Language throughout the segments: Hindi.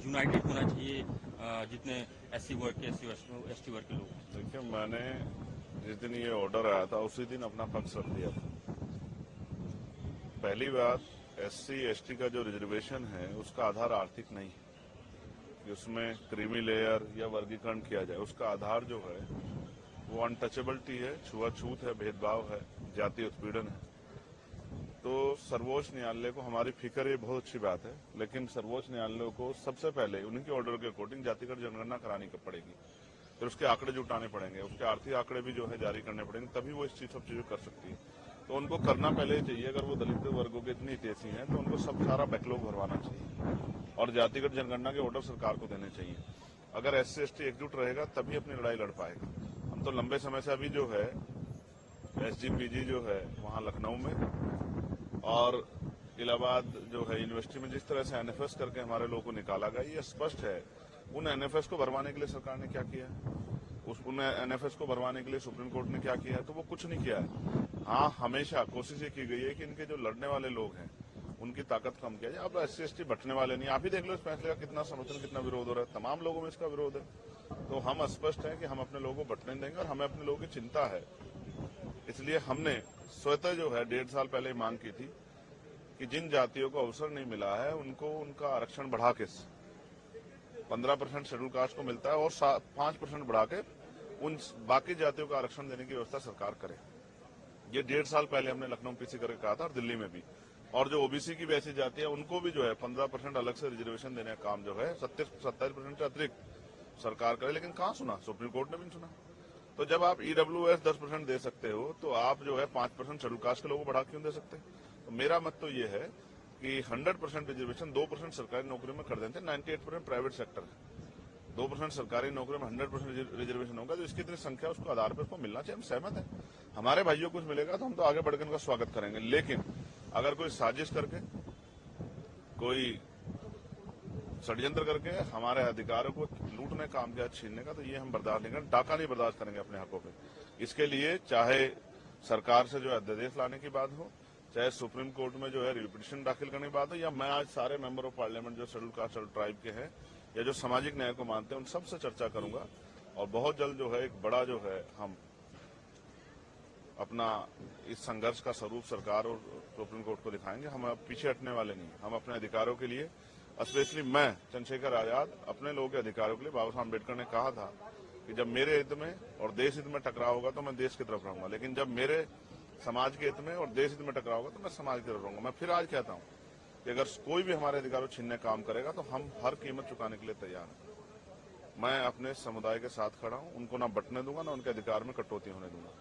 यूनाइटेड होना चाहिए जितने एससी वर्ग के एसटी वर्ग के लोग। देखिए, मैंने जिस दिन ये ऑर्डर आया था उसी दिन अपना पक्ष रख दिया था। पहली बात, एससी एसटी का जो रिजर्वेशन है उसका आधार आर्थिक नहीं है कि उसमें क्रीमी लेयर या वर्गीकरण किया जाए। उसका आधार जो है वो अनटचेबिलिटी है, छुआछूत है, भेदभाव है, जातीय उत्पीड़न है। तो सर्वोच्च न्यायालय को हमारी फिक्र, ये बहुत अच्छी बात है, लेकिन सर्वोच्च न्यायालय को सबसे पहले उन्हीं के ऑर्डर के अकॉर्डिंग जातिगत जनगणना करानी पड़ेगी। फिर उसके आंकड़े जुटाने पड़ेंगे, उसके आर्थिक आंकड़े भी जो है जारी करने पड़ेंगे, तभी वो इस चीज सब चीजें कर सकती है। तो उनको करना पहले चाहिए। अगर वो दलित वर्गों के इतनी हितैषी हैं तो उनको सब सारा बैकलॉग भरवाना चाहिए और जातिगत जनगणना के ऑर्डर सरकार को देने चाहिए। अगर एससी एसटी एकजुट रहेगा तभी अपनी लड़ाई लड़ पाएगा। हम तो लंबे समय से अभी जो है एसजीपीजी जो है वहां लखनऊ में और इलाहाबाद जो है यूनिवर्सिटी में जिस तरह से एनएफएस करके हमारे लोगों को निकाला गया, ये स्पष्ट है। उन एनएफएस को भरवाने के लिए सरकार ने क्या किया है, उन एनएफएस को भरवाने के लिए सुप्रीम कोर्ट ने क्या किया है, तो वो कुछ नहीं किया है। हाँ, हमेशा कोशिश ये की गई है कि इनके जो लड़ने वाले लोग हैं उनकी ताकत कम किया जाए। अब एससी एसटी बटने वाले नहीं, आप ही देख लो इस फैसले का कितना समर्थन, कितना विरोध हो रहा है। तमाम लोगों में इसका विरोध है। तो हम स्पष्ट हैं कि हम अपने लोगों को बटने देंगे और हमें अपने लोगों की चिंता है। इसलिए हमने स्वतः जो है 1.5 साल पहले मांग की थी कि जिन जातियों को अवसर नहीं मिला है उनको उनका आरक्षण बढ़ा के 15% शेड्यूल कास्ट को मिलता है और 5% बढ़ा के उन बाकी जातियों का आरक्षण देने की व्यवस्था सरकार करे। ये 1.5 साल पहले हमने लखनऊ पीसी करके कहा था और दिल्ली में भी। और जो ओबीसी की भी ऐसी जाति है उनको भी जो है 15% अलग से रिजर्वेशन देने का काम जो है 27% से अतिरिक्त सरकार करे, लेकिन कहाँ सुना, सुप्रीम कोर्ट ने भी नहीं सुना। तो जब आप ईडब्ल्यूएस 10% दे सकते हो तो आप जो है 5% शेड्यूल कास्ट के लोगों को बढ़ा क्यों दे सकते? तो मेरा मत तो ये है कि 100% रिजर्वेशन 2% सरकारी नौकरियों में कर देते हैं, 98% प्राइवेट सेक्टर है। 2% सरकारी नौकरी में 100% रिजर्वेशन होगा, तो इसकी इतनी संख्या उसको आधार पर उसको मिलना चाहिए। हम सहमत हैं। हमारे भाइयों को कुछ मिलेगा तो हम तो आगे बढ़कर उनका स्वागत करेंगे, लेकिन अगर कोई साजिश करके, कोई षड्यंत्र करके हमारे अधिकारों को लूटने काम किया, छीनने का, तो ये हम बर्दाश्त नहीं करेंगे। डाका नहीं बर्दाश्त करेंगे अपने हकों पे। इसके लिए चाहे सरकार से जो है अध्यादेश लाने की बात हो, चाहे सुप्रीम कोर्ट में जो है रिपिटिशन दाखिल करने की बात हो, या मैं आज सारे मेंबर ऑफ पार्लियामेंट जो शेड्यूल कास्ट शेड्यूल ट्राइब के हैं या जो सामाजिक न्याय को मानते हैं उन सबसे चर्चा करूंगा और बहुत जल्द जो है एक बड़ा जो है हम अपना इस संघर्ष का स्वरूप सरकार और सुप्रीम कोर्ट को दिखाएंगे। हम अब पीछे हटने वाले नहीं। हम अपने अधिकारों के लिए, स्पेशली मैं चंद्रशेखर आजाद, अपने लोगों के अधिकारों के लिए, बाबा साहब अम्बेडकर ने कहा था कि जब मेरे हित में और देश हित में टकराव होगा तो मैं देश की तरफ रहूंगा, लेकिन जब मेरे समाज के हित में और देश हित में टकराव होगा तो मैं समाज की तरफ रहूंगा। मैं फिर आज कहता हूँ कि अगर कोई भी हमारे अधिकारों छीनने काम करेगा तो हम हर कीमत चुकाने के लिए तैयार हैं। मैं अपने समुदाय के साथ खड़ा हूँ, उनको ना बटने दूंगा, ना उनके अधिकार में कटौती होने दूंगा।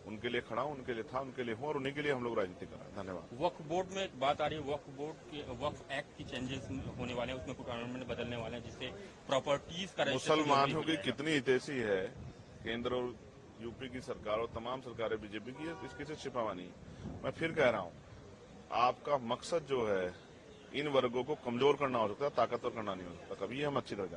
उनके लिए खड़ा हूं, उनके लिए था, उनके लिए हूं और उन्हीं के लिए हम लोग राजनीति कर रहे हैं। धन्यवाद। वक्फ बोर्ड में एक बात आ रही है, वक्फ बोर्ड के वक्फ एक्ट की चेंजेस होने वाले हैं, उसमें कुछ अमेंडमेंट बदलने वाले हैं जिससे प्रॉपर्टीज का मुसलमानों की कितनी हितैषी है केंद्र और यूपी की सरकार और तमाम सरकारें बीजेपी की है, इसकी से छिपावा नहीं। मैं फिर कह रहा हूं, आपका मकसद जो है इन वर्गों को कमजोर करना हो सकता है, ताकतवर करना नहीं हो सकता। कभी हम अच्छी तरह